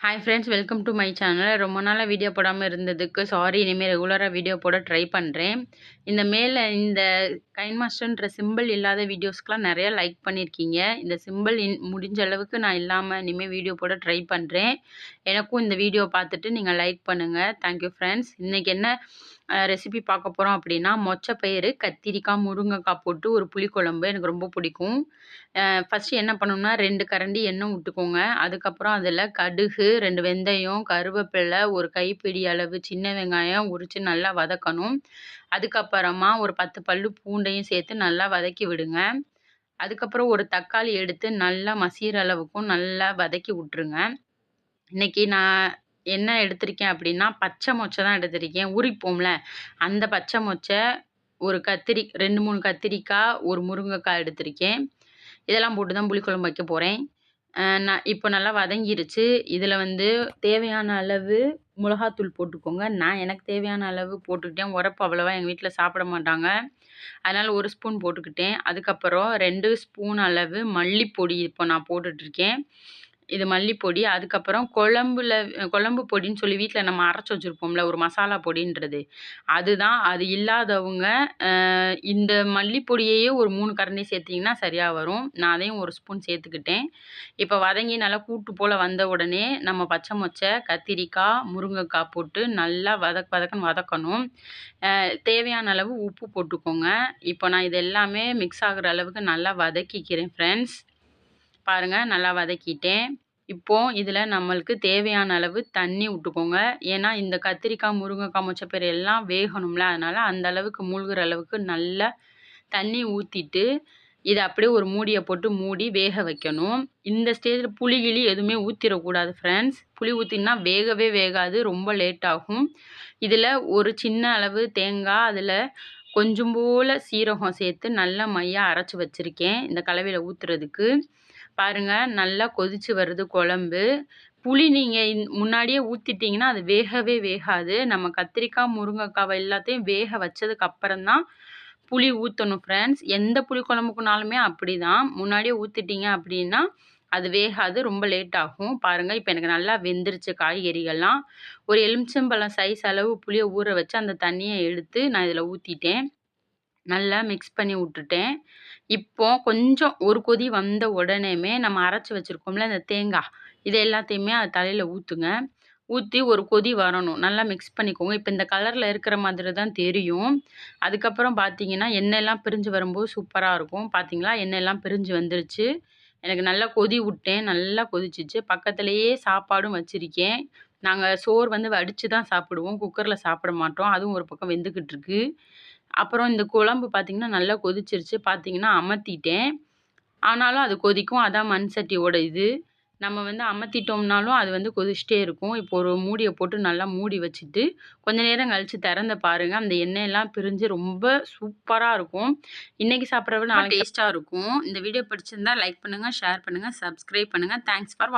Hi friends, welcome to my channel. ரொம்ப நாளாக video போடாமல் இருந்ததுக்கு சாரி. இனிமேல் ரெகுலராக வீடியோ போட ட்ரை பண்ணுறேன். இந்த கைன் மாஸ்டர்ன்ற சிம்பிள் இல்லாத வீடியோஸ்க்கெலாம் நிறையா லைக் பண்ணியிருக்கீங்க. இந்த சிம்பிள் முடிஞ்ச அளவுக்கு நான் இல்லாமல் இனிமேல் வீடியோ போட ட்ரை பண்ணுறேன். எனக்கும் இந்த வீடியோ பார்த்துட்டு நீங்கள் லைக் பண்ணுங்கள். Thank you friends. இன்றைக்கி என்ன ரெசிபி பார்க்க போகிறோம் அப்படின்னா, மொச்சப்பயிறு, கத்திரிக்காய், முருங்கைக்காய் போட்டு ஒரு புளிக்குழம்பு. எனக்கு ரொம்ப பிடிக்கும். ஃபஸ்ட்டு என்ன பண்ணணும்னா 2 கரண்டி எண்ணெய் விட்டுக்கோங்க. அதுக்கப்புறம் அதில் கடுகு, 2 வெந்தயம், கருவேப்பிலை, ஒரு கைப்பிடி அளவு சின்ன வெங்காயம் உரித்து நல்லா வதக்கணும். அதுக்கப்புறமா ஒரு 10 பல்லு பூண்டையும் சேர்த்து நல்லா வதக்கி விடுங்க. அதுக்கப்புறம் ஒரு தக்காளி எடுத்து நல்லா மசிகிற அளவுக்கும் நல்லா வதக்கி விட்ருங்க. இன்றைக்கி நான் என்ன எடுத்திருக்கேன் அப்படின்னா, பச்சை மொச்சை தான் எடுத்திருக்கேன். உரிப்போம்ல, அந்த பச்சை மொச்சை, ஒரு 2, 3 கத்திரிக்காய், ஒரு முருங்கைக்காய் எடுத்திருக்கேன். இதெல்லாம் போட்டு தான் புளிக்குழம்பு வைக்க போகிறேன். நான் இப்போ நல்லா வதங்கிருச்சு. இதில் தேவையான அளவு மிளகாத்தூள் போட்டுக்கோங்க. எனக்கு தேவையான அளவு போட்டுக்கிட்டேன். உரப்பு அவ்வளவா எங்கள் வீட்டில் சாப்பிட மாட்டாங்க. அதனால் 1 ஸ்பூன் போட்டுக்கிட்டேன். அதுக்கப்புறம் 2 ஸ்பூன் அளவு மல்லிப்பொடி இப்போ நான் போட்டுட்ருக்கேன். இது மல்லிப்பொடி. அதுக்கப்புறம் குழம்பு பொடின்னு சொல்லி வீட்டில் நம்ம அரைச்சி வச்சுருப்போம்ல, ஒரு மசாலா பொடின்றது. அதுதான். அது இல்லாதவங்க இந்த மல்லிப்பொடியையே ஒரு 3 கரண்டி சேர்த்திங்கன்னா சரியாக வரும். நான் அதையும் 1 ஸ்பூன் சேர்த்துக்கிட்டேன். இப்போ வதங்கி நல்லா கூட்டு போல் வந்த உடனே நம்ம பச்சை மொச்சை, கத்திரிக்காய், முருங்கைக்காய் போட்டு நல்லா வதக்குன்னு வதக்கணும். தேவையான அளவு உப்பு போட்டுக்கோங்க. இப்போ நான் இது எல்லாமே மிக்ஸ் ஆகுற அளவுக்கு நல்லா வதக்கிக்கிறேன் ஃப்ரெண்ட்ஸ். பாருங்கள், நல்லா வதக்கிட்டேன். இப்போ இதில் நம்மளுக்கு தேவையான அளவு தண்ணி விட்டுக்கோங்க. ஏன்னா இந்த கத்திரிக்காய், முருங்கைக்காய், மொச்சப்பயிறு எல்லாம் வேகணும்ல, அதனால் அந்த அளவுக்கு மூழ்கிற அளவுக்கு நல்லா தண்ணி ஊற்றிட்டு இதை அப்படியே ஒரு மூடியை போட்டு மூடி வேக வைக்கணும். இந்த ஸ்டேஜில் புளி கிளி எதுவுமே ஊற்றிடக்கூடாது ஃப்ரெண்ட்ஸ். புளி ஊற்றினா வேகவே வேகாது, ரொம்ப லேட் ஆகும். இதில் ஒரு சின்ன அளவு தேங்காய், அதில் கொஞ்சம் போல் சீரகம் சேர்த்து நல்லா மையாக அரைச்சி வச்சுருக்கேன் இந்த கலவையில் ஊற்றுறதுக்கு. பாருங்கள், நல்லா கொதிச்சு வருது குழம்பு. புளி நீங்கள் முன்னாடியே ஊற்றிட்டிங்கன்னா அது வேகவே வேகாது. நம்ம கத்திரிக்காய், முருங்கைக்காவை எல்லாத்தையும் வேக வச்சதுக்கு அப்புறம் தான் புளி ஊற்றணும் ஃப்ரெண்ட்ஸ். எந்த புளி குழம்புக்குனாலுமே அப்படி தான். முன்னாடியே ஊற்றிட்டிங்க அப்படின்னா அது வேகாது, ரொம்ப லேட் ஆகும். பாருங்கள், இப்போ எனக்கு நல்லா வெந்துருச்சு காய்கறிகள்லாம். ஒரு எலுமிச்சம்பழம் சைஸ் அளவு புளியை ஊற வச்சு அந்த தண்ணியை எடுத்து நான் இதில் ஊற்றிட்டேன். நல்லா மிக்ஸ் பண்ணி விட்டுட்டேன். இப்போ கொஞ்சம் ஒரு கொதி வந்த உடனேமே நம்ம அரைச்சி வச்சுருக்கோம்ல இந்த தேங்காய், இது எல்லாத்தையுமே அது தலையில் ஊற்றுங்க. ஊற்றி ஒரு கொதி வரணும். நல்லா மிக்ஸ் பண்ணிக்கோங்க. இப்போ இந்த கலரில் இருக்கிற மாதிரி தான் தெரியும். அதுக்கப்புறம் பார்த்தீங்கன்னா எண்ணெயெல்லாம் பிரிஞ்சு வரும்போது சூப்பராக இருக்கும். பார்த்தீங்களா, எண்ணெயெல்லாம் பிரிஞ்சு வந்துருச்சு. எனக்கு நல்லா கொதி விட்டேன். நல்லா கொதிச்சிச்சு. பக்கத்துலேயே சாப்பாடும் வச்சுருக்கேன். நாங்கள் சோறு வடித்து தான் சாப்பிடுவோம். குக்கரில் சாப்பிட மாட்டோம். அதுவும் ஒரு பக்கம் வெந்துக்கிட்டு இருக்கு. அப்புறம் இந்த குழம்பு பார்த்தீங்கன்னா நல்லா கொதிச்சிருச்சு. பார்த்தீங்கன்னா அமர்த்திட்டேன். ஆனாலும் அது கொதிக்கும். அதான் மண் சட்டியோட இது. நம்ம அமர்த்திட்டோம்னாலும் அது கொதிச்சிட்டே இருக்கும். இப்போ ஒரு மூடியை போட்டு நல்லா மூடி வச்சுட்டு கொஞ்ச நேரம் கழித்து திறந்து பாருங்கள். அந்த எண்ணெயெல்லாம் பிரிஞ்சு ரொம்ப சூப்பராக இருக்கும். இன்றைக்கி சாப்பிட்றத விட நாளைக்கு டேஸ்ட்டாக இருக்கும். இந்த வீடியோ பிடிச்சிருந்தா லைக் பண்ணுங்கள், ஷேர் பண்ணுங்கள், சப்ஸ்கிரைப் பண்ணுங்கள். தேங்க்ஸ் ஃபார் வாட்சிங்.